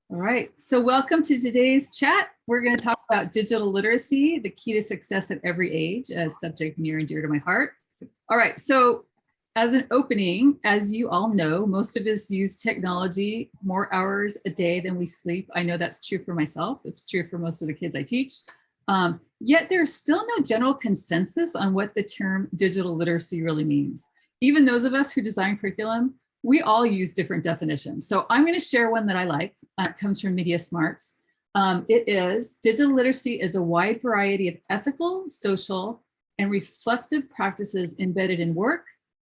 All right, so welcome to today's chat. We're going to talk about digital literacy, the key to success at every age, a subject near and dear to my heart. All right, so as an opening, as you all know, most of us use technology more hours a day than we sleep. I know that's true for myself. It's true for most of the kids I teach. Yet there's still no general consensus on what the term digital literacy really means. Even those of us who design curriculum, we all use different definitions. So I'm going to share one that I like. It comes from Media Smarts. It is, digital literacy is a wide variety of ethical, social, and reflective practices embedded in work,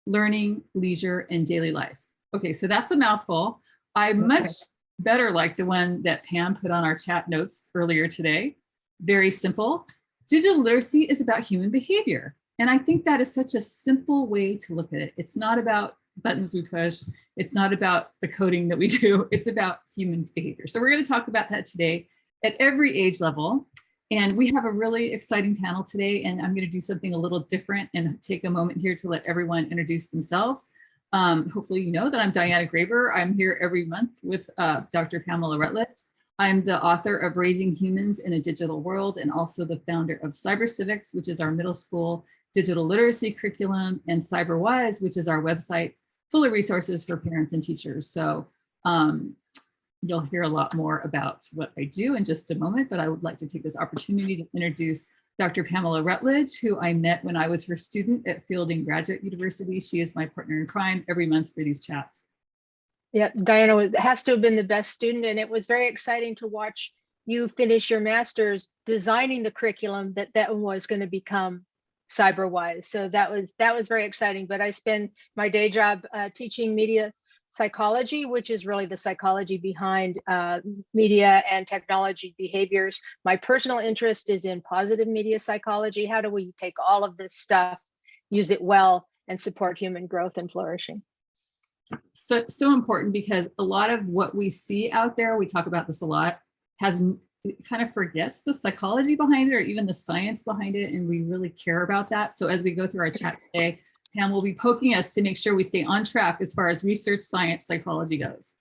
learning, leisure, and daily life. Okay, so that's a mouthful. I much better like the one that Pam put on our chat notes earlier today. Very simple. Digital literacy is about human behavior. And I think that is such a simple way to look at it. It's not about buttons we push. It's not about the coding that we do. It's about human behavior. So we're going to talk about that today at every age level. And we have a really exciting panel today, and I'm going to do something a little different and take a moment here to let everyone introduce themselves. Hopefully you know that I'm Diana Graber. I'm here every month with Dr. Pamela Rutledge. I'm the author of Raising Humans in a Digital World and also the founder of Cyber Civics, which is our middle school digital literacy curriculum, and CyberWise, which is our website full of resources for parents and teachers. So you'll hear a lot more about what I do in just a moment, but I would like to take this opportunity to introduce Dr. Pamela Rutledge, who I met when I was her student at Fielding Graduate University. She is my partner in crime every month for these chats. Yeah, Diana has to have been the best student, and it was very exciting to watch you finish your master's designing the curriculum that was going to become CyberWise. So that was very exciting. But I spend my day job teaching media psychology, which is really the psychology behind media and technology behaviors. My personal interest is in positive media psychology. How do we take all of this stuff, use it well, and support human growth and flourishing? So important, because a lot of what we see out there, we talk about this a lot, it kind of forgets the psychology behind it or even the science behind it, and we really care about that. So as we go through our chat today, Pam will be poking us to make sure we stay on track as far as research, science, psychology goes.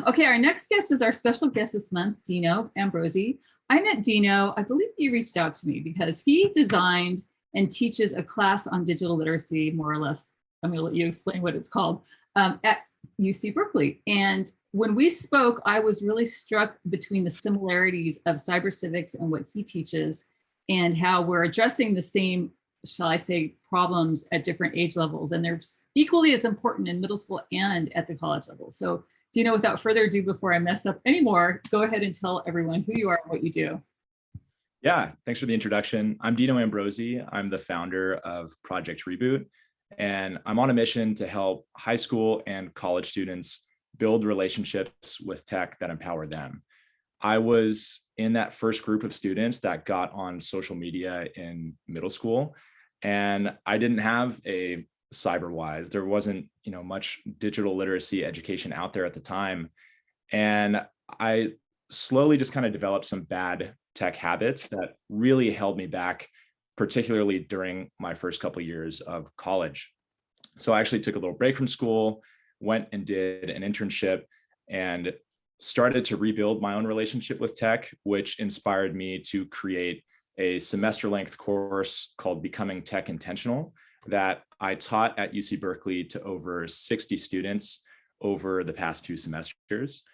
Okay, our next guest is our special guest this month, Dino Ambrosi. I met Dino, I believe he reached out to me because he designed and teaches a class on digital literacy, more or less. I'm going to let you explain what it's called, at UC Berkeley. And when we spoke, I was really struck between the similarities of cyber civics and what he teaches, and how we're addressing the same, shall I say, problems at different age levels. And they're equally as important in middle school and at the college level. So, Dino, without further ado, before I mess up anymore, go ahead and tell everyone who you are and what you do. Yeah, thanks for the introduction. I'm Dino Ambrosi. I'm the founder of Project Reboot, and I'm on a mission to help high school and college students build relationships with tech that empower them. I was in that first group of students that got on social media in middle school, and I didn't have a CyberWise. There wasn't, much digital literacy education out there at the time. And I slowly just kind of developed some bad tech habits that really held me back, particularly during my first couple of years of college. So I actually took a little break from school, went and did an internship, and started to rebuild my own relationship with tech, which inspired me to create a semester-length course called Becoming Tech Intentional that I taught at UC Berkeley to over 60 students over the past 2 semesters.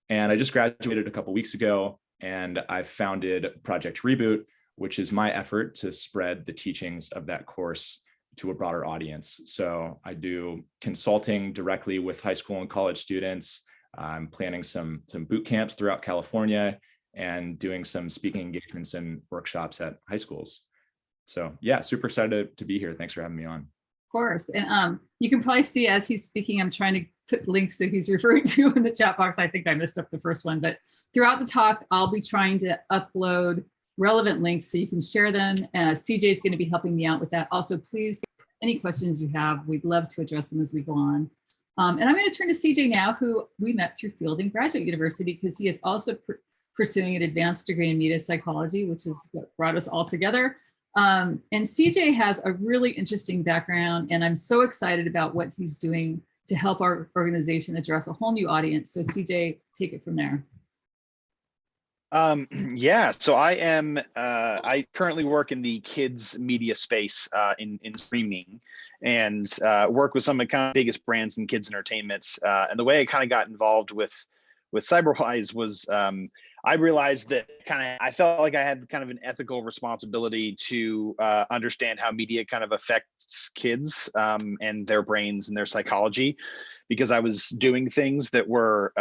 And I just graduated a couple weeks ago, and I founded Project Reboot, which is my effort to spread the teachings of that course to a broader audience. So I do consulting directly with high school and college students. I'm planning some boot camps throughout California and doing some speaking engagements and workshops at high schools. So yeah, super excited to be here. Thanks for having me on. Of course. And you can probably see as he's speaking, I'm trying to put links that he's referring to in the chat box. I think I missed up the first one, but throughout the talk, I'll be trying to upload relevant links so you can share them. CJ is going to be helping me out with that. Also, please, any questions you have, we'd love to address them as we go on. And I'm going to turn to CJ now, who we met through Fielding Graduate University, because he is also pursuing an advanced degree in media psychology, which is what brought us all together. And CJ has a really interesting background, and I'm so excited about what he's doing to help our organization address a whole new audience. So CJ, take it from there. Yeah, so I currently work in the kids media space in streaming, and work with some of the kind of biggest brands in kids entertainment. And the way I kind of got involved with Cyberwise was I realized that I felt like I had kind of an ethical responsibility to understand how media kind of affects kids and their brains and their psychology, because I was doing things that were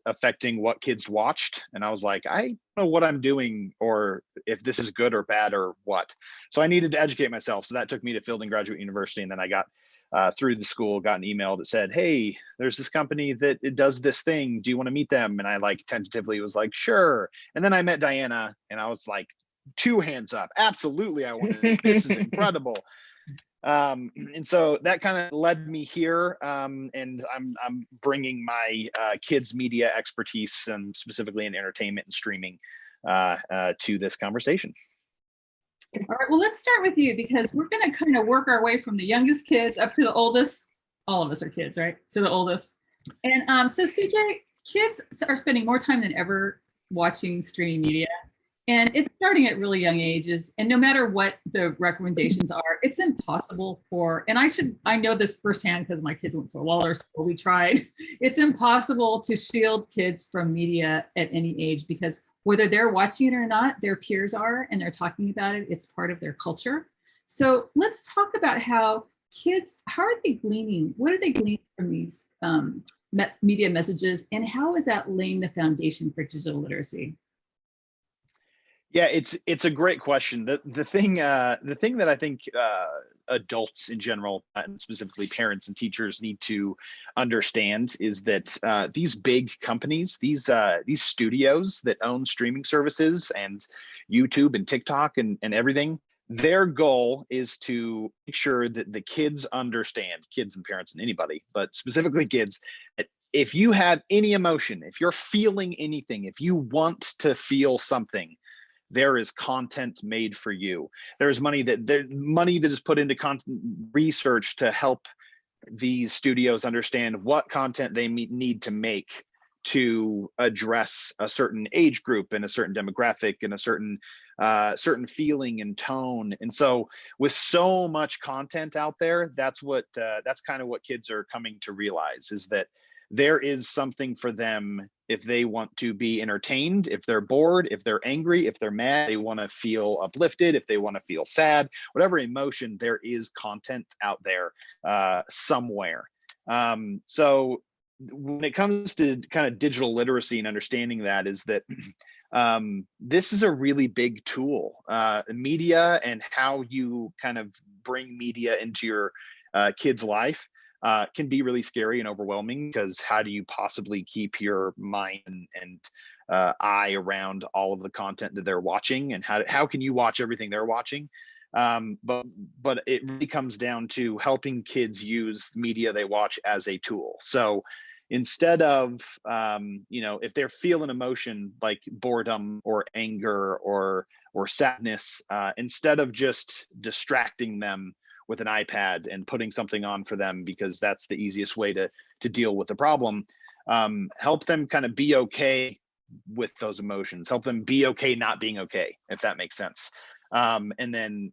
affecting what kids watched. And I was like, I don't know what I'm doing or if this is good or bad or what. So I needed to educate myself. So that took me to Fielding Graduate University. And then I got through the school, got an email that said, hey, there's this company that it does this thing. Do you want to meet them? And I like tentatively was like, sure. And then I met Diana and I was like, 2 hands up. Absolutely. I want this. This is incredible. And so that kind of led me here, and I'm bringing my kids media expertise, and specifically in entertainment and streaming, to this conversation. All right, well, let's start with you, because we're going to kind of work our way from the youngest kids up to the oldest. All of us are kids, right? To the oldest. And so CJ, kids are spending more time than ever watching streaming media. And it's starting at really young ages. And no matter what the recommendations are, it's impossible for, and I know this firsthand because my kids went to a Waldorf school, we tried. It's impossible to shield kids from media at any age, because whether they're watching it or not, their peers are, and they're talking about it. It's part of their culture. So let's talk about how kids, how are they gleaning? What are they gleaning from these media messages? And how is that laying the foundation for digital literacy? Yeah, it's a great question. The thing that I think adults in general, and specifically parents and teachers, need to understand is that these big companies, these studios that own streaming services and YouTube and TikTok and everything, their goal is to make sure that the kids understand, kids and parents and anybody, but specifically kids, that if you have any emotion, if you're feeling anything, if you want to feel something, there is content made for you. There's money that is put into content research to help these studios understand what content they need to make to address a certain age group and a certain demographic and a certain feeling and tone. And so with so much content out there, that's kind of what kids are coming to realize, is that there is something for them if they want to be entertained, if they're bored, if they're angry, if they're mad, they want to feel uplifted, if they want to feel sad, whatever emotion, there is content out there somewhere. So when it comes to kind of digital literacy and understanding that, is that this is a really big tool. Media and how you kind of bring media into your kid's life can be really scary and overwhelming, because how do you possibly keep your mind and eye around all of the content that they're watching, and how can you watch everything they're watching? But it really comes down to helping kids use media they watch as a tool. So instead of if they're feeling emotion like boredom or anger or sadness, instead of just distracting them with an iPad and putting something on for them because that's the easiest way to deal with the problem, help them kind of be okay with those emotions, help them be okay not being okay, if that makes sense. And then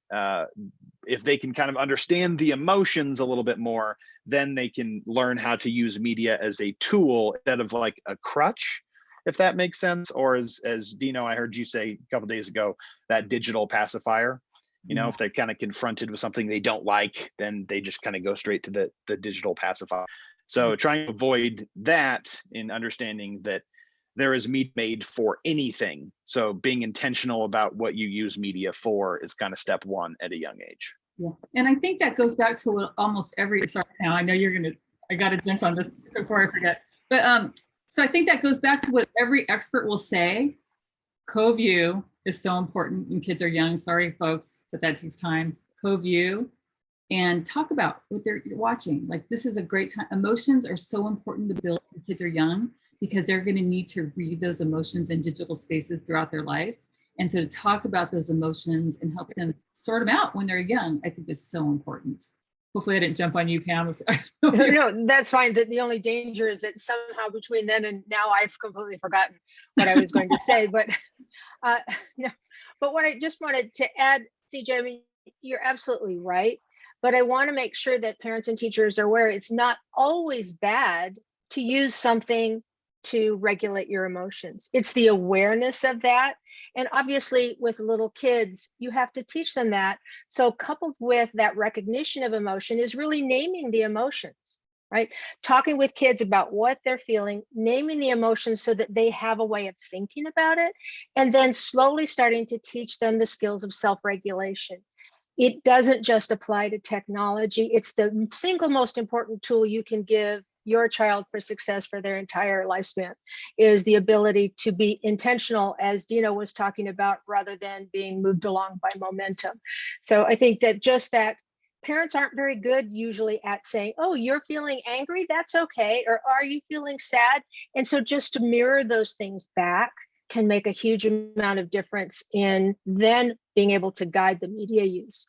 if they can kind of understand the emotions a little bit more, then they can learn how to use media as a tool instead of like a crutch, if that makes sense. Or as Dino, I heard you say a couple of days ago, that digital pacifier. If they're kind of confronted with something they don't like, then they just kind of go straight to the digital pacifier. So trying to avoid that in understanding that there is media made for anything. So being intentional about what you use media for is kind of step one at a young age. Yeah, and I think that goes back to what almost every, sorry, now I know I got to jump on this before I forget. But so I think that goes back to what every expert will say. Co-view is so important when kids are young. Sorry, folks, but that takes time. Co-view and talk about what they're watching. Like, this is a great time. Emotions are so important to build when kids are young, because they're going to need to read those emotions in digital spaces throughout their life. And so to talk about those emotions and help them sort them out when they're young, I think is so important. Hopefully I didn't jump on you, Pam. No, that's fine. The only danger is that somehow between then and now I've completely forgotten what I was going to say. But No, but what I just wanted to add, CJ, I mean, you're absolutely right. But I want to make sure that parents and teachers are aware it's not always bad to use something to regulate your emotions. It's the awareness of that. And obviously, with little kids, you have to teach them that. So, coupled with that recognition of emotion is really naming the emotions, right? Talking with kids about what they're feeling, naming the emotions so that they have a way of thinking about it, and then slowly starting to teach them the skills of self-regulation. It doesn't just apply to technology. It's the single most important tool you can give your child for success for their entire lifespan, is the ability to be intentional, as Dina was talking about, rather than being moved along by momentum. So I think that just that parents aren't very good usually at saying, oh, you're feeling angry, that's okay, or are you feeling sad? And so just to mirror those things back can make a huge amount of difference in then being able to guide the media use.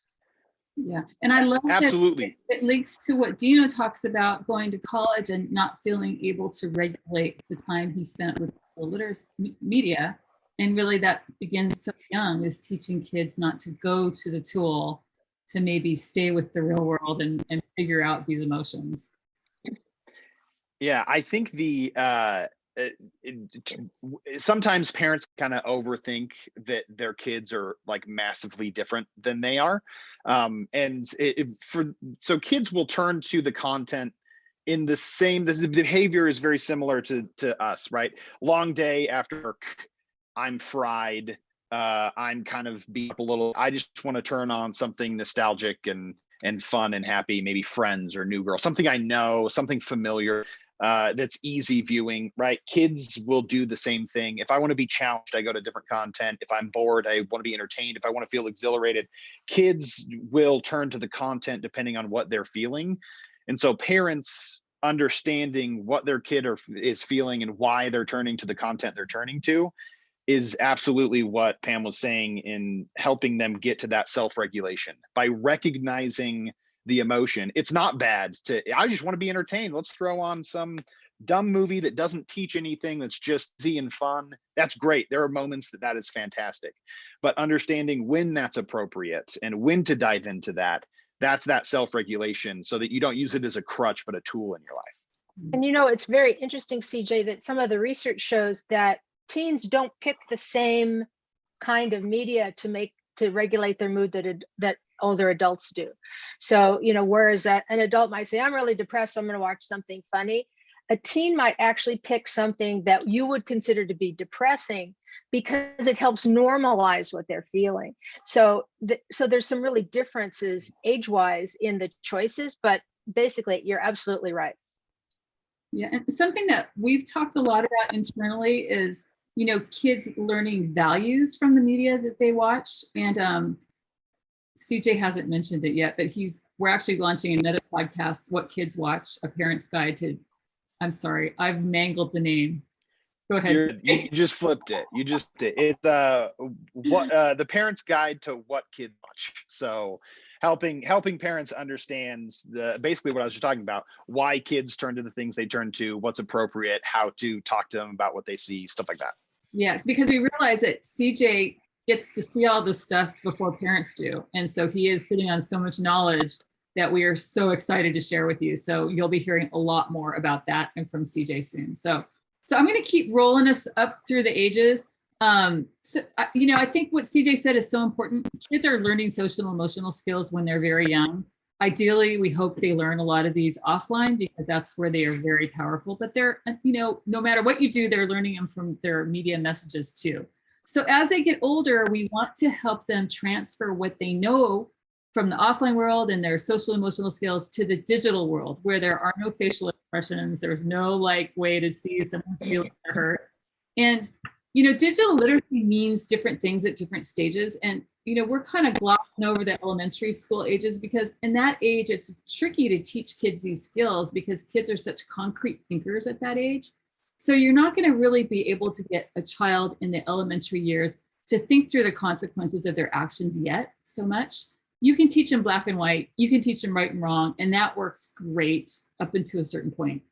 Yeah, and I love Absolutely. that it links to what Dino talks about, going to college and not feeling able to regulate the time he spent with the literacy media. And really that begins so young, is teaching kids not to go to the tool, to maybe stay with the real world and figure out these emotions. Yeah, I think sometimes parents kind of overthink that their kids are like massively different than they are, so kids will turn to the content in the same. The behavior is very similar to us, right? Long day after work, I'm fried. I'm kind of beat up a little. I just want to turn on something nostalgic and fun and happy, maybe Friends or New Girl, something I know, something familiar. That's easy viewing, right? Kids will do the same thing. If I want to be challenged, I go to different content. If I'm bored, I want to be entertained. If I want to feel exhilarated, kids will turn to the content depending on what they're feeling. And so parents understanding what their kid is feeling and why they're turning to the content they're turning to is absolutely what Pam was saying in helping them get to that self-regulation by recognizing the emotion. It's not bad I just want to be entertained. Let's throw on some dumb movie that doesn't teach anything, that's just easy and fun. That's great. There are moments that is fantastic. But understanding when that's appropriate and when to dive into that's that self-regulation, so that you don't use it as a crutch, but a tool in your life. And it's very interesting, CJ, that some of the research shows that teens don't pick the same kind of media to regulate their mood that older adults do. So, whereas an adult might say, I'm really depressed, I'm going to watch something funny, a teen might actually pick something that you would consider to be depressing because it helps normalize what they're feeling. So there's some really differences age-wise in the choices, but basically you're absolutely right. Yeah, and something that we've talked a lot about internally is, kids learning values from the media that they watch. And CJ hasn't mentioned it yet, but we're actually launching another podcast, What Kids Watch, a parent's guide to, I'm sorry, I've mangled the name. Go ahead. You just flipped it. You just did. It's the parent's guide to what kids watch. So helping parents understand basically what I was just talking about, why kids turn to the things they turn to, what's appropriate, how to talk to them about what they see, stuff like that. Yeah, because we realize that CJ gets to see all this stuff before parents do. And so he is sitting on so much knowledge that we are so excited to share with you. So you'll be hearing a lot more about that and from CJ soon. So I'm going to keep rolling us up through the ages. I think what CJ said is so important. Kids are learning social and emotional skills when they're very young. Ideally, we hope they learn a lot of these offline because that's where they are very powerful. But they're, no matter what you do, they're learning them from their media messages too. So as they get older, we want to help them transfer what they know from the offline world and their social emotional skills to the digital world, where there are no facial expressions. There's no way to see someone's feelings or hurt. And, digital literacy means different things at different stages. And, we're kind of glossing over the elementary school ages because in that age, it's tricky to teach kids these skills because kids are such concrete thinkers at that age. So you're not going to really be able to get a child in the elementary years to think through the consequences of their actions yet so much. You can teach them black and white, you can teach them right and wrong, and that works great up until a certain point.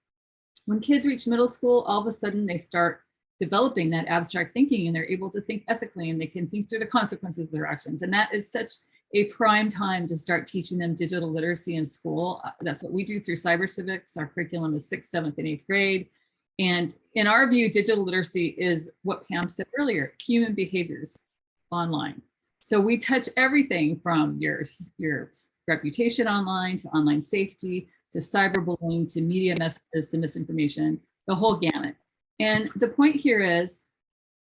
When kids reach middle school, all of a sudden they start developing that abstract thinking, and they're able to think ethically, and they can think through the consequences of their actions. And that is such a prime time to start teaching them digital literacy in school. That's what we do through cyber civics. Our curriculum is 6th, 7th, and 8th grade. And in our view, digital literacy is what Pam said earlier, human behaviors online. So we touch everything from your reputation online, to online safety, to cyberbullying, to media messages, to misinformation, the whole gamut. And the point here is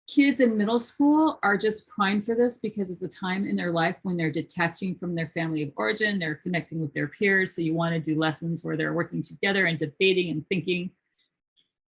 kids in middle school are just primed for this because it's a time in their life when they're detaching from their family of origin, they're connecting with their peers. So you want to do lessons where they're working together and debating and thinking.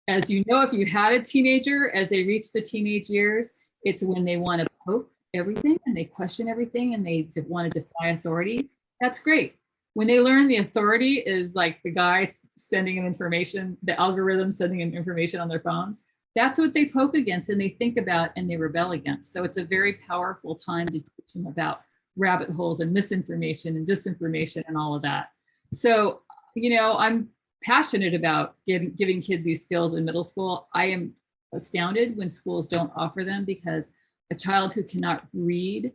As you know, if you had a teenager, as they reach the teenage years, it's when they want to poke everything and they question everything and they want to defy authority. That's great. When they learn the authority is like the guy sending them information, the algorithm sending them information on their phones, that's what they poke against and they think about and they rebel against. So it's a very powerful time to teach them about rabbit holes and misinformation and disinformation and all of that. So, you know, I'm passionate about giving kids these skills in middle school. I am astounded when schools don't offer them, because a child who cannot read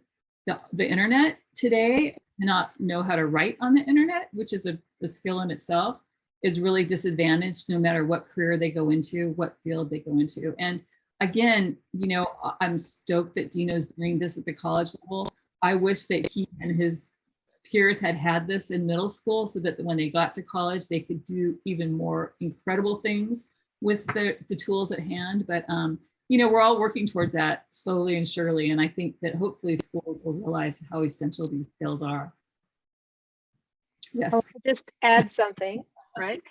the internet today, cannot know how to write on the internet, which is a skill in itself, is really disadvantaged no matter what career they go into, what field they go into. And again, you know, I'm stoked that Dino's doing this at the college level. I wish that he and his peers had this in middle school so that when they got to college, they could do even more incredible things with the tools at hand. But, you know, we're all working towards that slowly and surely. And I think that hopefully schools will realize how essential these skills are. Yes. I'll just add something, right?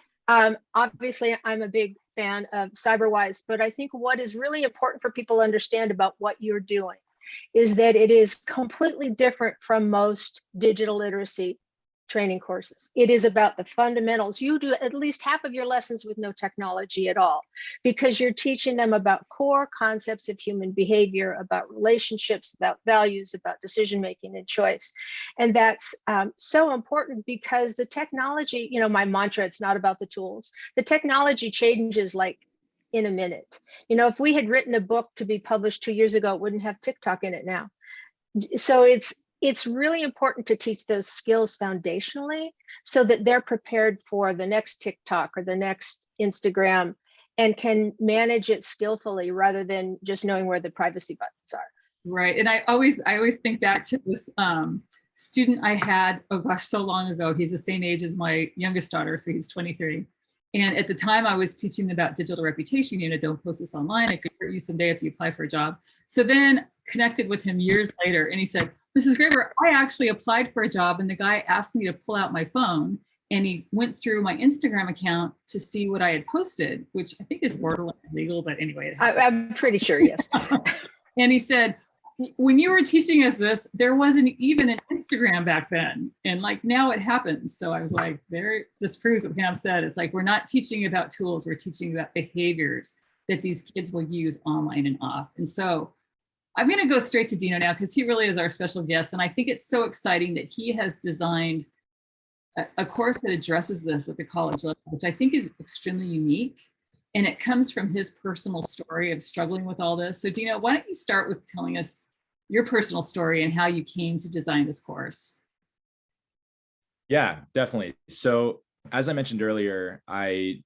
Obviously, I'm a big fan of CyberWise, but I think what is really important for people to understand about what you're doing is that it is completely different from most digital literacy training courses. It is about the fundamentals. You do at least half of your lessons with no technology at all, because you're teaching them about core concepts of human behavior, about relationships, about values, about decision-making and choice. And that's so important because the technology, you know, my mantra, it's not about the tools. The technology changes like in a minute. You know, if we had written a book to be published 2 years ago, it wouldn't have TikTok in it now. So it's really important to teach those skills foundationally so that they're prepared for the next TikTok or the next Instagram and can manage it skillfully rather than just knowing where the privacy buttons are. Right. And I always think back to this student I had, oh gosh, so long ago. He's the same age as my youngest daughter, so he's 23. And at the time I was teaching about digital reputation, you know, don't post this online, it could hurt you someday if you apply for a job. So then connected with him years later and he said, Mrs. Graber, I actually applied for a job and the guy asked me to pull out my phone and he went through my Instagram account to see what I had posted, which I think is borderline illegal, but anyway. I'm pretty sure, yes. And he said, when you were teaching us this, there wasn't even an Instagram back then. And like now it happens. So I was like, there just proves what Pam said. It's like, we're not teaching about tools, we're teaching about behaviors that these kids will use online and off. And so I'm going to go straight to Dino now because he really is our special guest. And I think it's so exciting that he has designed a course that addresses this at the college level, which I think is extremely unique. And it comes from his personal story of struggling with all this. So Dino, why don't you start with telling us your personal story and how you came to design this course? Yeah, definitely. So as I mentioned earlier, I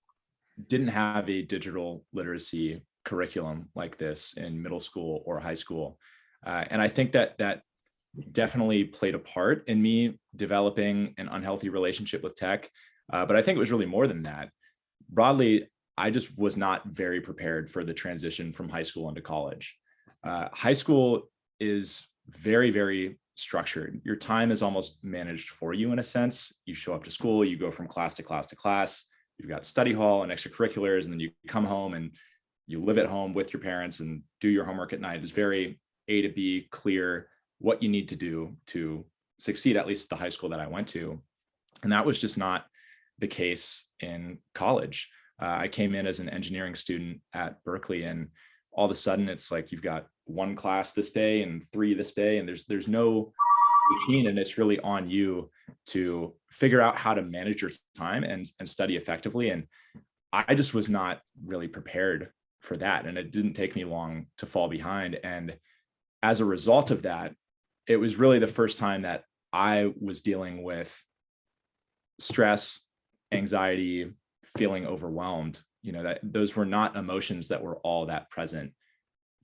didn't have a digital literacy curriculum like this in middle school or high school. And I think that definitely played a part in me developing an unhealthy relationship with tech. But I think it was really more than that. Broadly, I just was not very prepared for the transition from high school into college. High school is very, very structured. Your time is almost managed for you in a sense. You show up to school, you go from class to class to class, you've got study hall and extracurriculars, and then you come home and you live at home with your parents and do your homework at night. It's very A to B, clear what you need to do to succeed, at least at the high school that I went to. And that was just not the case in college. I came in as an engineering student at Berkeley, and all of a sudden it's like you've got one class this day and 3 this day, and there's no routine, and it's really on you to figure out how to manage your time and study effectively. And I just was not really prepared for that. And it didn't take me long to fall behind. And as a result of that, it was really the first time that I was dealing with stress, anxiety, feeling overwhelmed. That those were not emotions that were all that present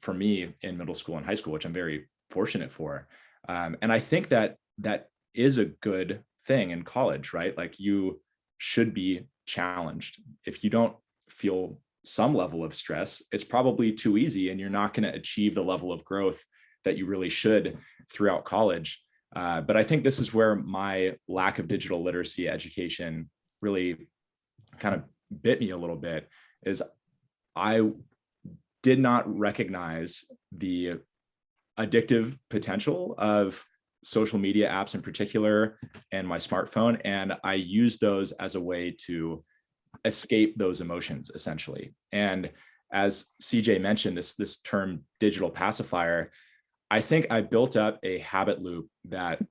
for me in middle school and high school, which I'm very fortunate for. And I think that that is a good thing in college, right? Like, you should be challenged. If you don't feel some level of stress, it's probably too easy, and you're not going to achieve the level of growth that you really should throughout college. But I think this is where my lack of digital literacy education really kind of bit me a little bit, is I did not recognize the addictive potential of social media apps in particular and my smartphone. And I used those as a way to escape those emotions, essentially. And as CJ mentioned, this term digital pacifier, I think I built up a habit loop that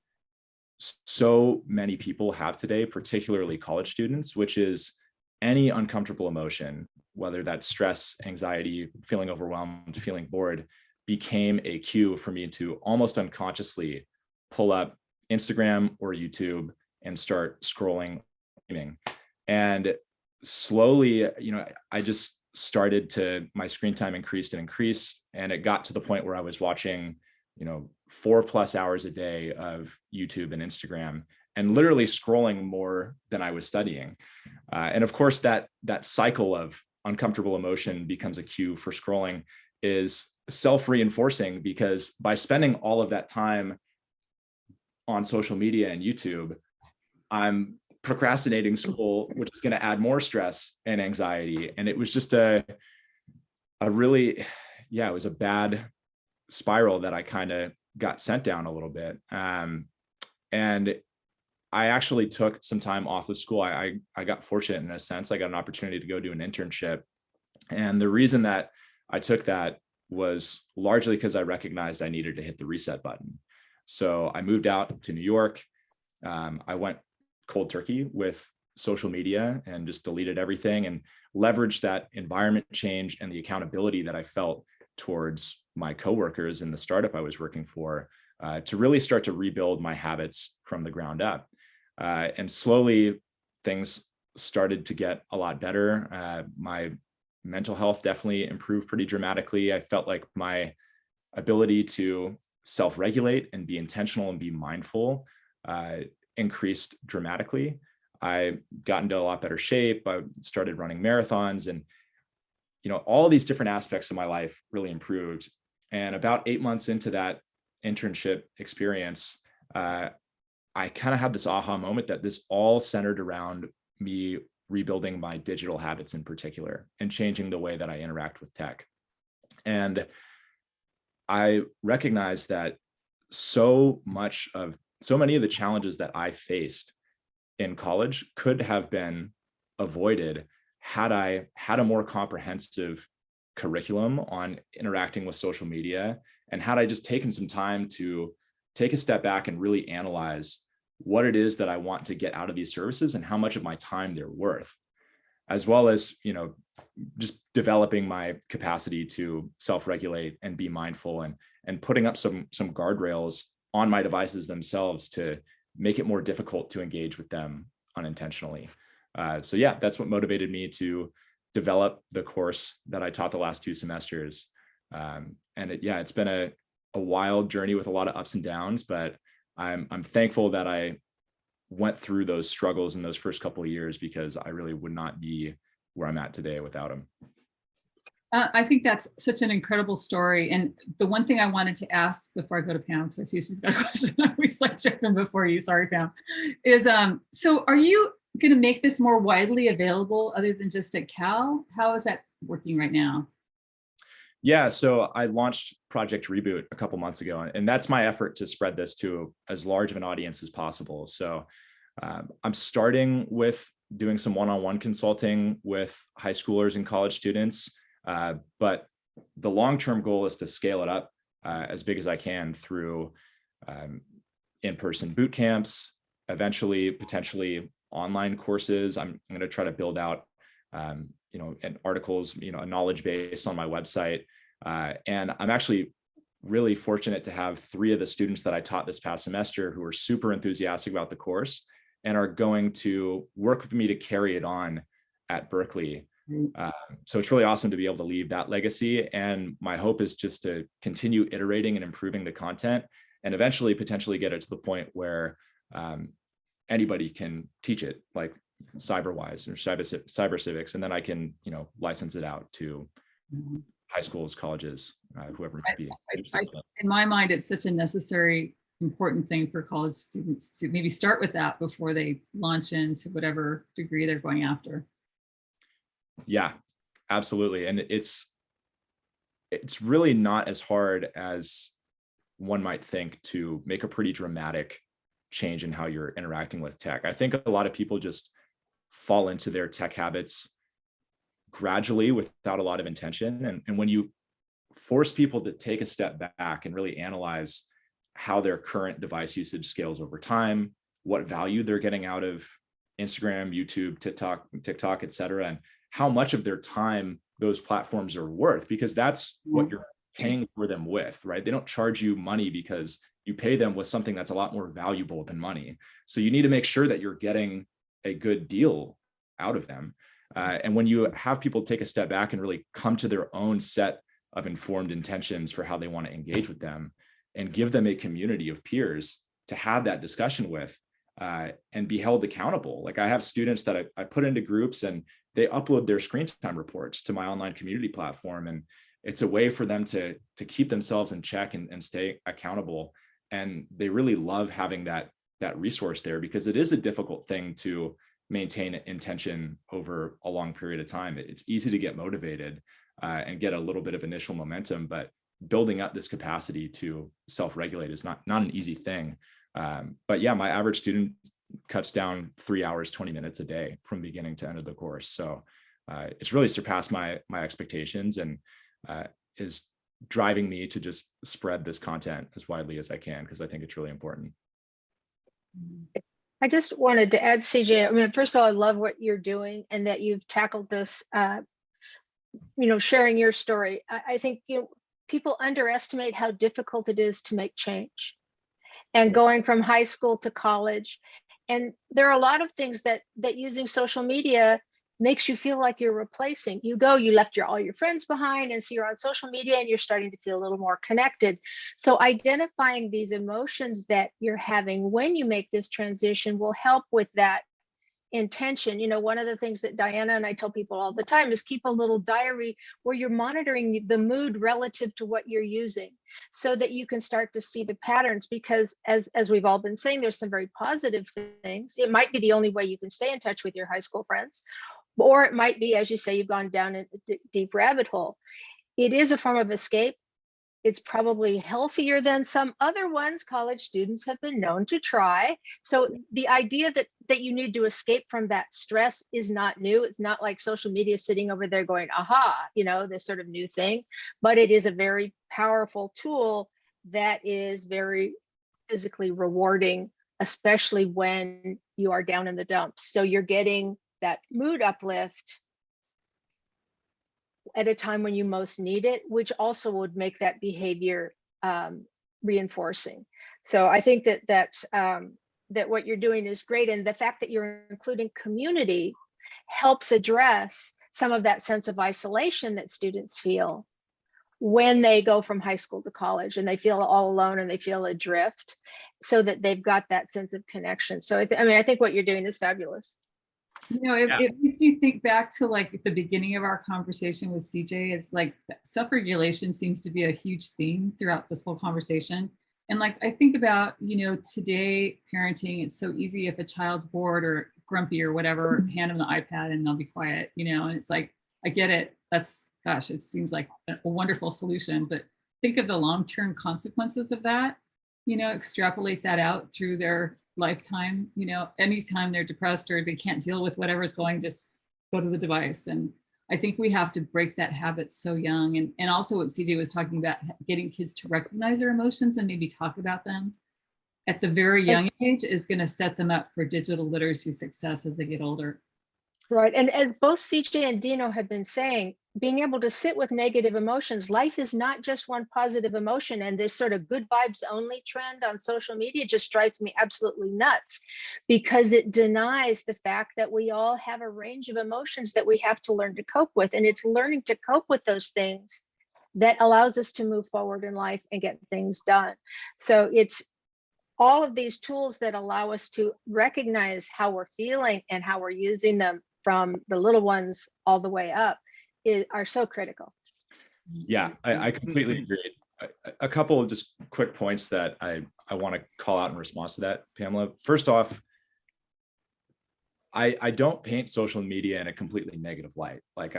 so many people have today, particularly college students, which is any uncomfortable emotion, whether that's stress, anxiety, feeling overwhelmed, feeling bored, became a cue for me to almost unconsciously pull up Instagram or YouTube and start scrolling. And slowly, I just started my screen time increased, and it got to the point where I was watching 4+ hours a day of YouTube and Instagram, and literally scrolling more than I was studying. And of course, that cycle of uncomfortable emotion becomes a cue for scrolling is self-reinforcing, because by spending all of that time on social media and YouTube, I'm procrastinating school, which is going to add more stress and anxiety. And it was just it was a bad spiral that I kind of got sent down a little bit. And I actually took some time off of school. I got fortunate in a sense. I got an opportunity to go do an internship. And the reason that I took that was largely because I recognized I needed to hit the reset button. So I moved out to New York. I went cold turkey with social media and just deleted everything, and leveraged that environment change and the accountability that I felt towards my coworkers in the startup I was working for, to really start to rebuild my habits from the ground up. And slowly things started to get a lot better. My mental health definitely improved pretty dramatically. I felt like my ability to self-regulate and be intentional and be mindful increased dramatically. I got into a lot better shape. I started running marathons, and all these different aspects of my life really improved. And about 8 months into that internship experience, I kind of had this aha moment that this all centered around me rebuilding my digital habits in particular, and changing the way that I interact with tech. And I recognized that so many of the challenges that I faced in college could have been avoided had I had a more comprehensive curriculum on interacting with social media, and had I just taken some time to take a step back and really analyze what it is that I want to get out of these services and how much of my time they're worth, as well as, just developing my capacity to self-regulate and be mindful, and putting up some guardrails on my devices themselves to make it more difficult to engage with them unintentionally. So yeah, that's what motivated me to develop the course that I taught the last 2 semesters. And it's been a wild journey with a lot of ups and downs, but I'm thankful that I went through those struggles in those first couple of years, because I really would not be where I'm at today without them. I think that's such an incredible story. And the one thing I wanted to ask before I go to Pam, because I see she's got a question, I always like checking before you, sorry, Pam, is so are you going to make this more widely available other than just at Cal? How is that working right now? Yeah, so I launched Project Reboot a couple months ago, and that's my effort to spread this to as large of an audience as possible. So I'm starting with doing some one-on-one consulting with high schoolers and college students, but the long-term goal is to scale it up as big as I can through in-person boot camps, eventually potentially online courses. I'm going to try to build out and articles, a knowledge base on my website. And I'm actually really fortunate to have 3 of the students that I taught this past semester who are super enthusiastic about the course and are going to work with me to carry it on at Berkeley. So it's really awesome to be able to leave that legacy. And my hope is just to continue iterating and improving the content and eventually potentially get it to the point where anybody can teach it, like CyberWise or cyber civics, and then I can, license it out to high schools, colleges, whoever it might be. In my mind, it's such a necessary, important thing for college students to maybe start with that before they launch into whatever degree they're going after. Yeah, absolutely. And it's really not as hard as one might think to make a pretty dramatic change in how you're interacting with tech. I think a lot of people just fall into their tech habits gradually without a lot of intention. And when you force people to take a step back and really analyze how their current device usage scales over time, what value they're getting out of Instagram, YouTube, TikTok, et cetera, and how much of their time those platforms are worth, because that's what you're paying for them with, right? They don't charge you money because you pay them with something that's a lot more valuable than money. So you need to make sure that you're getting a good deal out of them. And when you have people take a step back and really come to their own set of informed intentions for how they want to engage with them and give them a community of peers to have that discussion with and be held accountable. Like I have students that I put into groups and they upload their screen time reports to my online community platform. And it's a way for them to keep themselves in check and stay accountable. And they really love having that resource there, because it is a difficult thing to maintain intention over a long period of time. It's easy to get motivated and get a little bit of initial momentum, but building up this capacity to self-regulate is not an easy thing. But yeah, my average student cuts down 3 hours, 20 minutes a day from beginning to end of the course. So it's really surpassed my expectations and is driving me to just spread this content as widely as I can, because I think it's really important. I just wanted to add, CJ, I mean, first of all, I love what you're doing and that you've tackled this, sharing your story. I think, people underestimate how difficult it is to make change and going from high school to college. And there are a lot of things that using social media makes you feel like you're replacing. You left all your friends behind, and so you're on social media and you're starting to feel a little more connected. So identifying these emotions that you're having when you make this transition will help with that intention. One of the things that Diana and I tell people all the time is keep a little diary where you're monitoring the mood relative to what you're using, so that you can start to see the patterns. Because as we've all been saying, there's some very positive things. It might be the only way you can stay in touch with your high school friends, or it might be, as you say, you've gone down a deep rabbit hole. It is a form of escape. It's probably healthier than some other ones college students have been known to try. So the idea that you need to escape from that stress is not new. It's not like social media sitting over there going, aha, this sort of new thing, but it is a very powerful tool that is very physically rewarding, especially when you are down in the dumps. So you're getting that mood uplift at a time when you most need it, which also would make that behavior reinforcing. So I think that what you're doing is great, and the fact that you're including community helps address some of that sense of isolation that students feel when they go from high school to college and they feel all alone and they feel adrift, so that they've got that sense of connection. So I think what you're doing is fabulous. It makes me think back to like the beginning of our conversation with CJ. It's like self-regulation seems to be a huge theme throughout this whole conversation. And like, I think about, today parenting, it's so easy if a child's bored or grumpy or whatever, hand them the iPad and they'll be quiet, and it's like, I get it. Gosh, it seems like a wonderful solution, but think of the long-term consequences of that, extrapolate that out through their lifetime. Anytime they're depressed or they can't deal with whatever's going, just go to the device. And I think we have to break that habit so young. And also what CJ was talking about, getting kids to recognize their emotions and maybe talk about them at the very young age is going to set them up for digital literacy success as they get older. Right. And as both CJ and Dino have been saying, being able to sit with negative emotions, life is not just one positive emotion. And this sort of good vibes only trend on social media just drives me absolutely nuts, because it denies the fact that we all have a range of emotions that we have to learn to cope with. And it's learning to cope with those things that allows us to move forward in life and get things done. So it's all of these tools that allow us to recognize how we're feeling and how we're using them, from the little ones all the way up, are so critical. Yeah, I completely agree. A couple of just quick points that I want to call out in response to that, Pamela. First off, I don't paint social media in a completely negative light. Like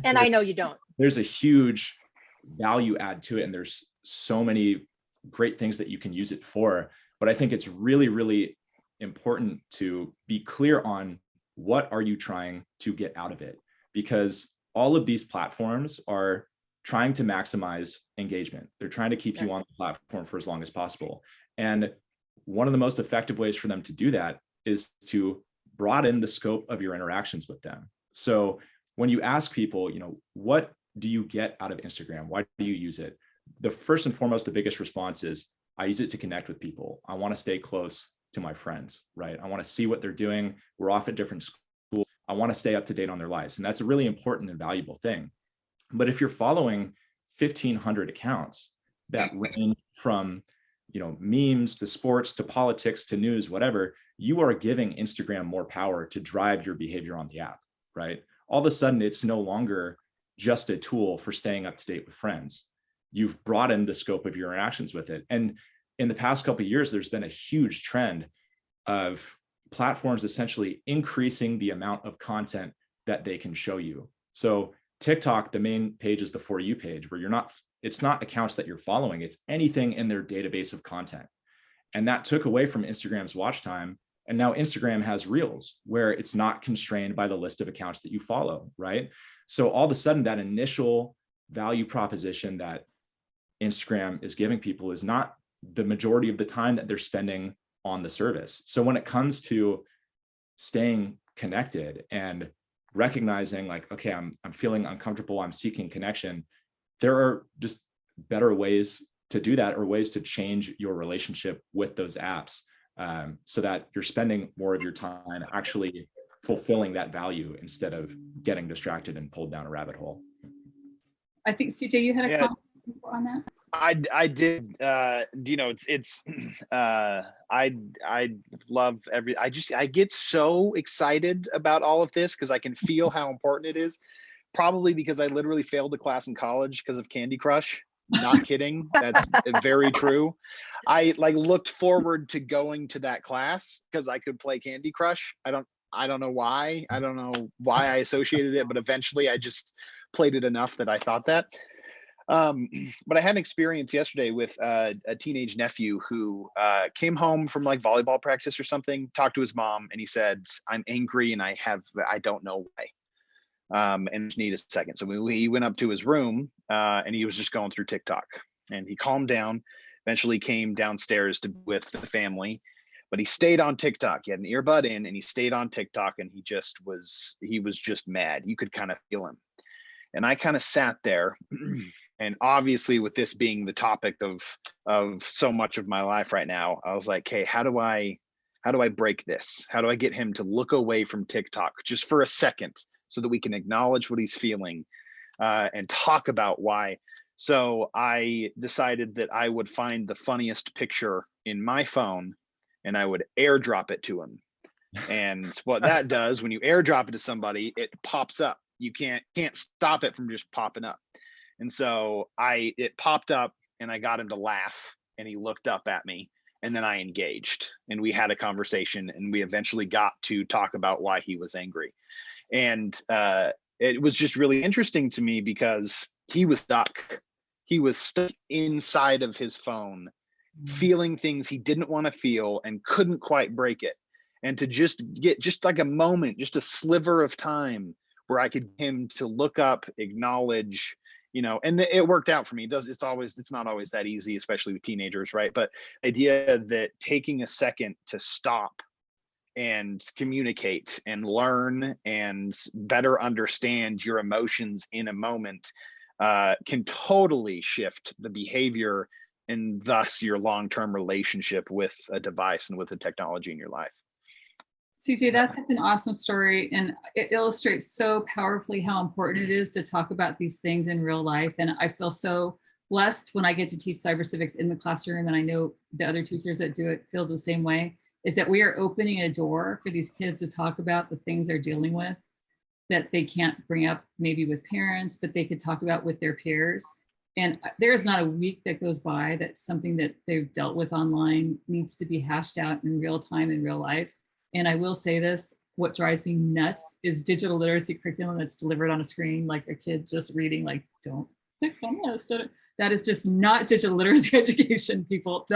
And I know you don't. There's a huge value add to it, and there's so many great things that you can use it for. But I think it's really, really important to be clear on what are you trying to get out of it, because all of these platforms are trying to maximize engagement. They're trying to keep you on the platform for as long as possible. And one of the most effective ways for them to do that is to broaden the scope of your interactions with them. So when you ask people, what do you get out of Instagram? Why do you use it? The first and foremost, the biggest response is, I use it to connect with people. I want to stay close to my friends, right? I want to see what they're doing. We're off at different schools. I want to stay up to date on their lives. And that's a really important and valuable thing. But if you're following 1,500 accounts that range from, memes to sports to politics to news, whatever, you are giving Instagram more power to drive your behavior on the app, right? All of a sudden, it's no longer just a tool for staying up to date with friends. You've broadened the scope of your interactions with it. And in the past couple of years, there's been a huge trend of platforms essentially increasing the amount of content that they can show you. So TikTok, the main page is the For You page, where it's not accounts that you're following, it's anything in their database of content. And that took away from Instagram's watch time. And now Instagram has Reels, where it's not constrained by the list of accounts that you follow, right? So all of a sudden, that initial value proposition that Instagram is giving people is not the majority of the time that they're spending on the service. So when it comes to staying connected and recognizing like, okay, I'm feeling uncomfortable, I'm seeking connection, there are just better ways to do that, or ways to change your relationship with those apps, so that you're spending more of your time actually fulfilling that value instead of getting distracted and pulled down a rabbit hole. I think CJ, you had a comment on that. I did. I love I get so excited about all of this because I can feel how important it is. Probably because I literally failed a class in college because of Candy Crush. Not kidding. That's very true. I looked forward to going to that class because I could play Candy Crush. I don't know why. I don't know why I associated it, but eventually I just played it enough that I thought that. But I had an experience yesterday with a teenage nephew who came home from volleyball practice or something, talked to his mom, and he said, "I'm angry and I don't know why. And just need a second." So he went up to his room and he was just going through TikTok, and he calmed down, eventually came downstairs with the family, but he stayed on TikTok. He had an earbud in and he stayed on TikTok, and he was just mad. You could kind of feel him. And I kind of sat there and obviously with this being the topic of so much of my life right now, I was like, hey, how do I break this? How do I get him to look away from TikTok just for a second so that we can acknowledge what he's feeling and talk about why? So I decided that I would find the funniest picture in my phone and I would airdrop it to him. And what that does, when you airdrop it to somebody, it pops up. You can't stop it from just popping up. And so it popped up and I got him to laugh and he looked up at me, and then I engaged and we had a conversation, and we eventually got to talk about why he was angry. And it was just really interesting to me because he was stuck inside of his phone, feeling things he didn't want to feel and couldn't quite break it. And to just get just like a moment, just a sliver of time where I could get him to look up, acknowledge, and it worked out for me. It's not always that easy, especially with teenagers, right? But the idea that taking a second to stop and communicate and learn and better understand your emotions in a moment can totally shift the behavior and thus your long-term relationship with a device and with the technology in your life. CJ, that's such an awesome story, and it illustrates so powerfully how important it is to talk about these things in real life. And I feel so blessed when I get to teach cyber civics in the classroom, and I know the other teachers that do it feel the same way, is that we are opening a door for these kids to talk about the things they're dealing with that they can't bring up maybe with parents, but they could talk about with their peers. And there is not a week that goes by that something that they've dealt with online needs to be hashed out in real time in real life. And I will say this, what drives me nuts is digital literacy curriculum that's delivered on a screen, like a kid just reading, like, don't click on this. That is just not digital literacy education, people.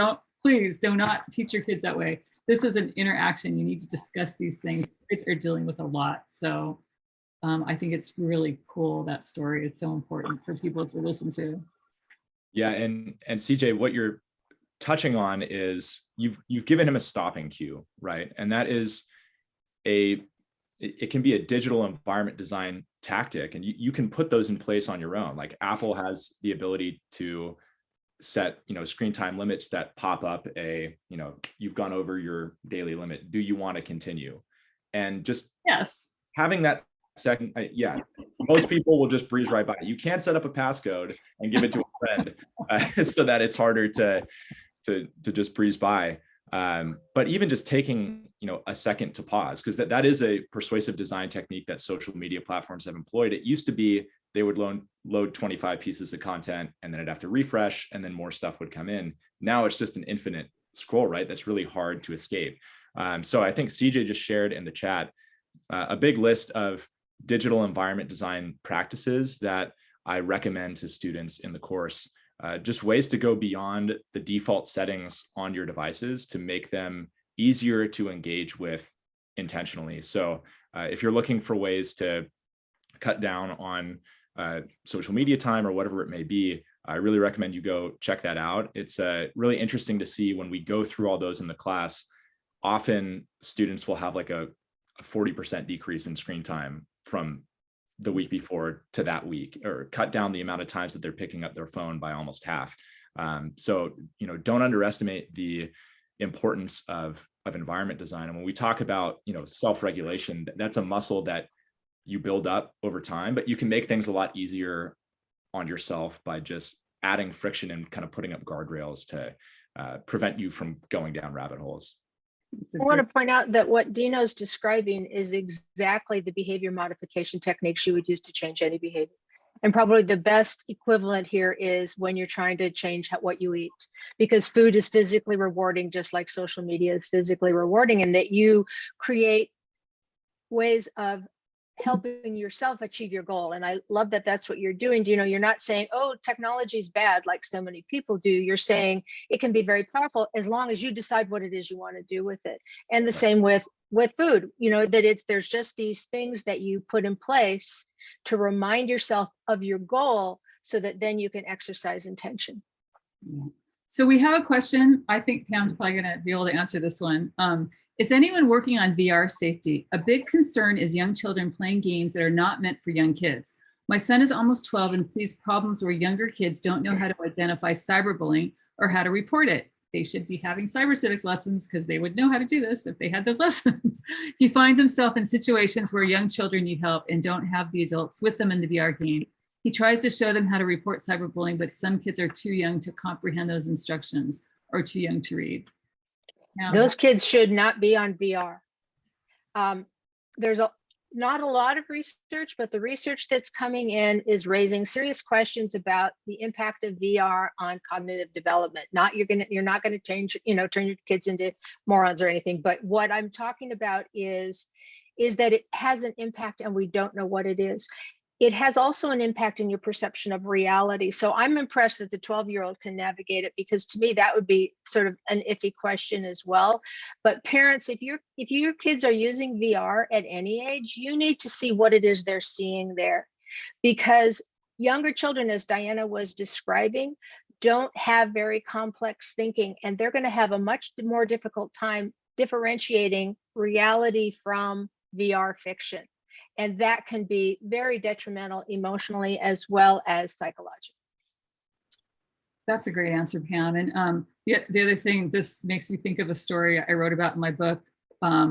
Please do not teach your kids that way. This is an interaction. You need to discuss these things. They're dealing with a lot. So I think it's really cool, that story. It's so important for people to listen to. Yeah, and CJ, what you're touching on is you've given him a stopping cue, right? And that is it can be a digital environment design tactic, and you can put those in place on your own. Like Apple has the ability to set, screen time limits that pop up you've gone over your daily limit. Do you want to continue? And just yes, having that second, most people will just breeze right by. You can't set up a passcode and give it to a friend so that it's harder to just breeze by. But even just taking, a second to pause, because that is a persuasive design technique that social media platforms have employed. It used to be they would load 25 pieces of content and then it'd have to refresh and then more stuff would come in. Now it's just an infinite scroll, right? That's really hard to escape. So I think CJ just shared in the chat a big list of digital environment design practices that I recommend to students in the course. Just ways to go beyond the default settings on your devices to make them easier to engage with intentionally. So if you're looking for ways to cut down on social media time or whatever it may be, I really recommend you go check that out. It's really interesting to see when we go through all those in the class. Often students will have like a 40% decrease in screen time from the week before to that week, or cut down the amount of times that they're picking up their phone by almost half. So, don't underestimate the importance of environment design. And when we talk about, self-regulation, that's a muscle that you build up over time, but you can make things a lot easier on yourself by just adding friction and kind of putting up guardrails to prevent you from going down rabbit holes. I want to point out that what Dino's describing is exactly the behavior modification techniques you would use to change any behavior. And probably the best equivalent here is when you're trying to change what you eat, because food is physically rewarding, just like social media is physically rewarding, and that you create ways of helping yourself achieve your goal. And I love that that's what you're doing. You're not saying, oh, technology is bad like so many people do. You're saying it can be very powerful as long as you decide what it is you want to do with it. And the same with food, that there's just these things that you put in place to remind yourself of your goal so that then you can exercise intention. Yeah. So we have a question. I think Pam's probably going to be able to answer this one. Is anyone working on VR safety? A big concern is young children playing games that are not meant for young kids. My son is almost 12 and sees problems where younger kids don't know how to identify cyberbullying or how to report it. They should be having cyber civics lessons because they would know how to do this if they had those lessons. He finds himself in situations where young children need help and don't have the adults with them in the VR game. He tries to show them how to report cyberbullying, but some kids are too young to comprehend those instructions or too young to read. Now, those kids should not be on VR. There's not a lot of research, but the research that's coming in is raising serious questions about the impact of VR on cognitive development. You're not going to change, turn your kids into morons or anything. But what I'm talking about is that it has an impact and we don't know what it is. It has also an impact in your perception of reality. So I'm impressed that the 12-year-old can navigate it, because to me, that would be sort of an iffy question as well. But parents, if your kids are using VR at any age, you need to see what it is they're seeing there, because younger children, as Diana was describing, don't have very complex thinking, and they're going to have a much more difficult time differentiating reality from VR fiction. And that can be very detrimental emotionally as well as psychologically. That's a great answer, Pam. And the other thing, this makes me think of a story I wrote about in my book,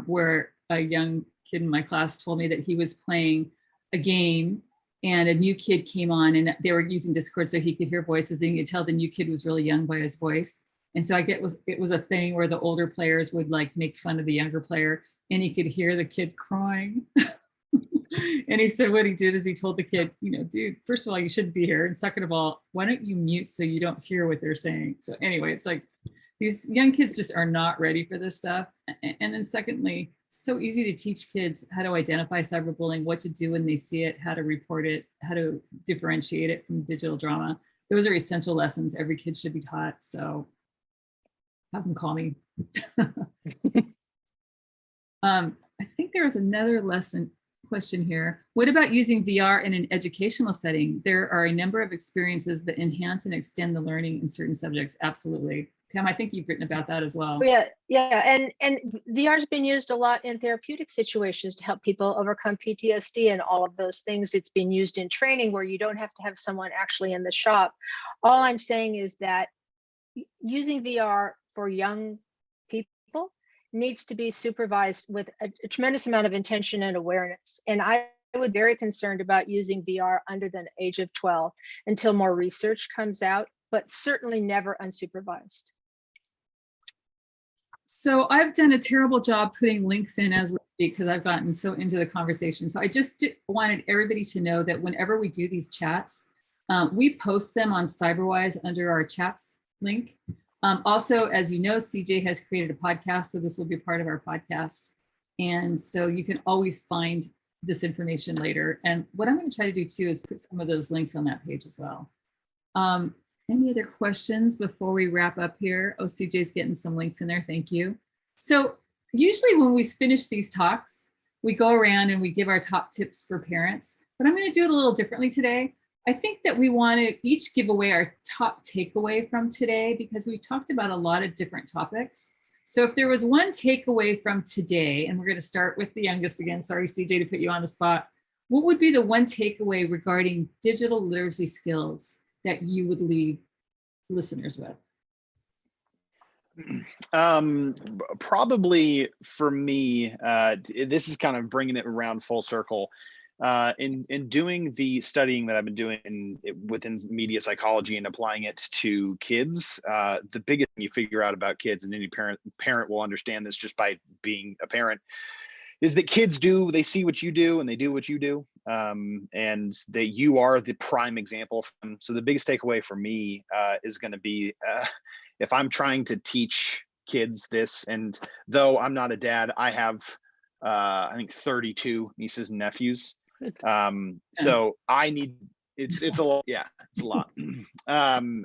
where a young kid in my class told me that he was playing a game and a new kid came on, and they were using Discord so he could hear voices, and you could tell the new kid was really young by his voice. And so it was a thing where the older players would like make fun of the younger player, and he could hear the kid crying. And he said what he did is he told the kid, dude, first of all, you shouldn't be here. And second of all, why don't you mute so you don't hear what they're saying? So anyway, it's like these young kids just are not ready for this stuff. And then secondly, it's so easy to teach kids how to identify cyberbullying, what to do when they see it, how to report it, how to differentiate it from digital drama. Those are essential lessons every kid should be taught. So have them call me. I think there was another question here. What about using VR in an educational setting? There are a number of experiences that enhance and extend the learning in certain subjects. Absolutely. Pam, I think you've written about that as well. Yeah. And VR has been used a lot in therapeutic situations to help people overcome PTSD and all of those things. It's been used in training where you don't have to have someone actually in the shop. All I'm saying is that using VR for young people needs to be supervised with a tremendous amount of intention and awareness. And I would be very concerned about using VR under the age of 12 until more research comes out, but certainly never unsupervised. So I've done a terrible job putting links in as we speak because I've gotten so into the conversation. So I just wanted everybody to know that whenever we do these chats, we post them on CyberWise under our chats link. Also, as you know, CJ has created a podcast, so this will be part of our podcast. And so you can always find this information later. And what I'm going to try to do too is put some of those links on that page as well. Any other questions before we wrap up here? Oh, CJ's getting some links in there. Thank you. So usually when we finish these talks, we go around and we give our top tips for parents, but I'm going to do it a little differently today. I think that we want to each give away our top takeaway from today because we've talked about a lot of different topics. So if there was one takeaway from today, and we're going to start with the youngest again, sorry, CJ, to put you on the spot, what would be the one takeaway regarding digital literacy skills that you would leave listeners with? Probably for me, this is kind of bringing it around full circle. In doing the studying that I've been doing within media psychology and applying it to kids, the biggest thing you figure out about kids, and any parent will understand this just by being a parent, is that kids they see what you do and they do what you do, and that you are the prime example for them. So the biggest takeaway for me is going to be if I'm trying to teach kids this, and though I'm not a dad, I have I think 32 nieces and nephews. So I need, it's a lot. Yeah, it's a lot.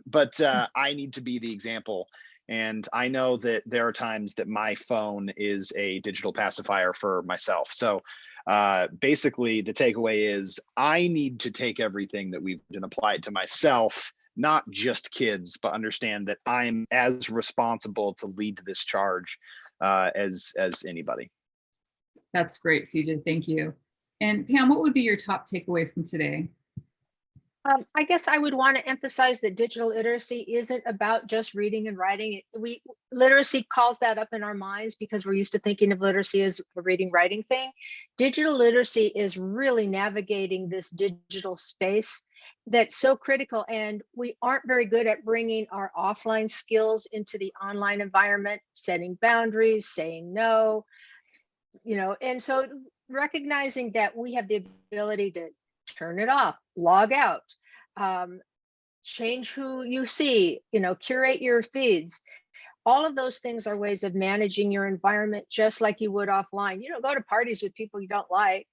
But I need to be the example. And I know that there are times that my phone is a digital pacifier for myself. So basically the takeaway is I need to take everything that we've done and apply it to myself, not just kids, but understand that I'm as responsible to lead this charge as anybody. That's great, CJ. Thank you. And Pam, what would be your top takeaway from today? I guess I would want to emphasize that digital literacy isn't about just reading and writing. Literacy calls that up in our minds because we're used to thinking of literacy as a reading, writing thing. Digital literacy is really navigating this digital space that's so critical, and we aren't very good at bringing our offline skills into the online environment, setting boundaries, saying no, and so recognizing that we have the ability to turn it off, log out, change who you see, curate your feeds. All of those things are ways of managing your environment just like you would offline. You don't go to parties with people you don't like,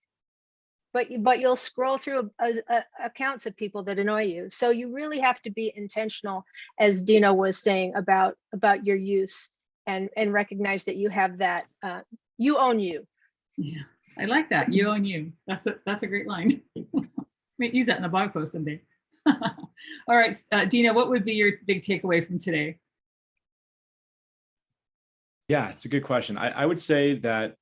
but you'll scroll through accounts of people that annoy you. So you really have to be intentional, as Dina was saying, about your use and recognize that you have that, you own you. Yeah, I like that. You own you. That's a great line. Might use that in a blog post someday. All right, Dina, what would be your big takeaway from today? Yeah, it's a good question. I would say that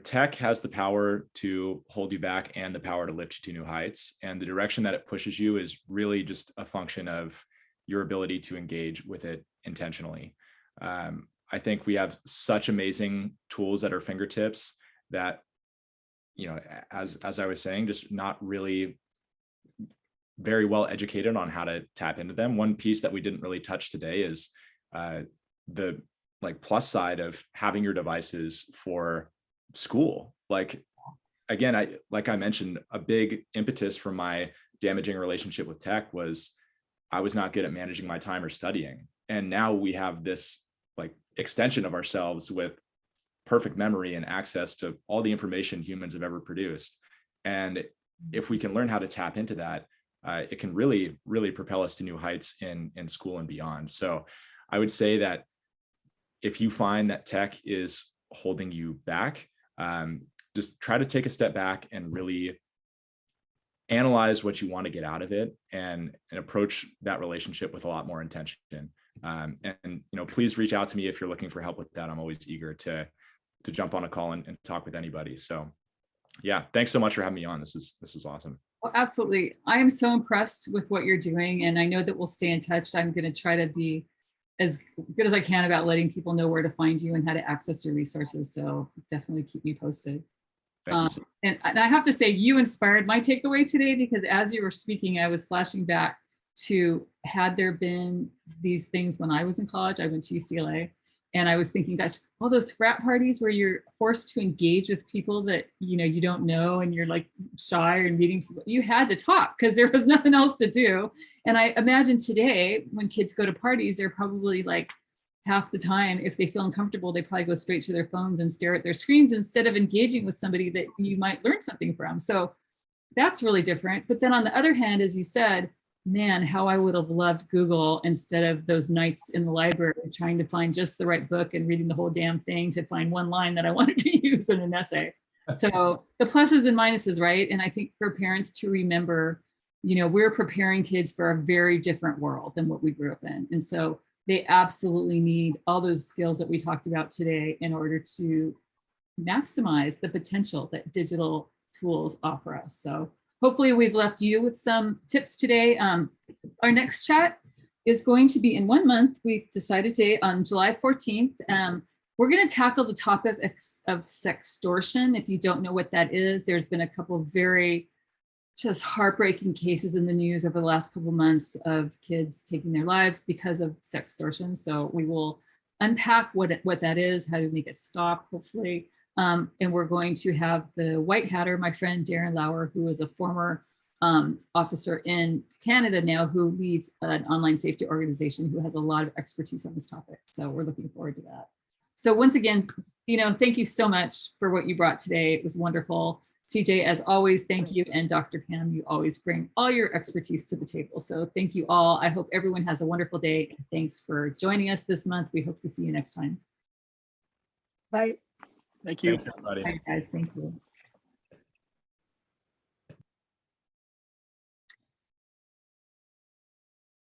tech has the power to hold you back and the power to lift you to new heights. And the direction that it pushes you is really just a function of your ability to engage with it intentionally. I think we have such amazing tools at our fingertips that, as I was saying, just not really very well educated on how to tap into them. One piece that we didn't really touch today is the plus side of having your devices for school. Again, I mentioned, a big impetus for my damaging relationship with tech was I was not good at managing my time or studying. And now we have this extension of ourselves with perfect memory and access to all the information humans have ever produced. And if we can learn how to tap into that, it can really, really propel us to new heights in school and beyond. So I would say that if you find that tech is holding you back, just try to take a step back and really analyze what you want to get out of it and approach that relationship with a lot more intention. And please reach out to me if you're looking for help with that. I'm always eager to jump on a call and talk with anybody. So yeah, thanks so much for having me on. This was awesome. Well, absolutely. I am so impressed with what you're doing, and I know that we'll stay in touch. I'm going to try to be as good as I can about letting people know where to find you and how to access your resources. So definitely keep me posted. Thank you. And I have to say, you inspired my takeaway today, because as you were speaking, I was flashing back to, had there been these things when I was in college. I went to UCLA, and I was thinking, gosh, all those frat parties where you're forced to engage with people that you don't know, and you're shy or meeting people, you had to talk because there was nothing else to do. And I imagine today, when kids go to parties, they're probably half the time, if they feel uncomfortable, they probably go straight to their phones and stare at their screens instead of engaging with somebody that you might learn something from. So that's really different. But then on the other hand, as you said, man, how I would have loved Google instead of those nights in the library trying to find just the right book and reading the whole damn thing to find one line that I wanted to use in an essay. So the pluses and minuses, right? And I think for parents to remember, we're preparing kids for a very different world than what we grew up in. And so they absolutely need all those skills that we talked about today in order to maximize the potential that digital tools offer us. So hopefully we've left you with some tips today. Our next chat is going to be in 1 month. We've decided today on July 14th. We're going to tackle the topic of sextortion. If you don't know what that is, there's been a couple of very just heartbreaking cases in the news over the last couple of months of kids taking their lives because of sextortion. So we will unpack what that is, how to make it stop, hopefully. And we're going to have the White Hatter, my friend Darren Lauer, who is a former officer in Canada now, who leads an online safety organization, who has a lot of expertise on this topic. So we're looking forward to that. So once again, thank you so much for what you brought today. It was wonderful. CJ, as always, thank you. And Dr. Pam, you always bring all your expertise to the table. So thank you all. I hope everyone has a wonderful day. Thanks for joining us this month. We hope to see you next time. Bye. Thank you. Thanks, everybody. Bye, guys. Thank you.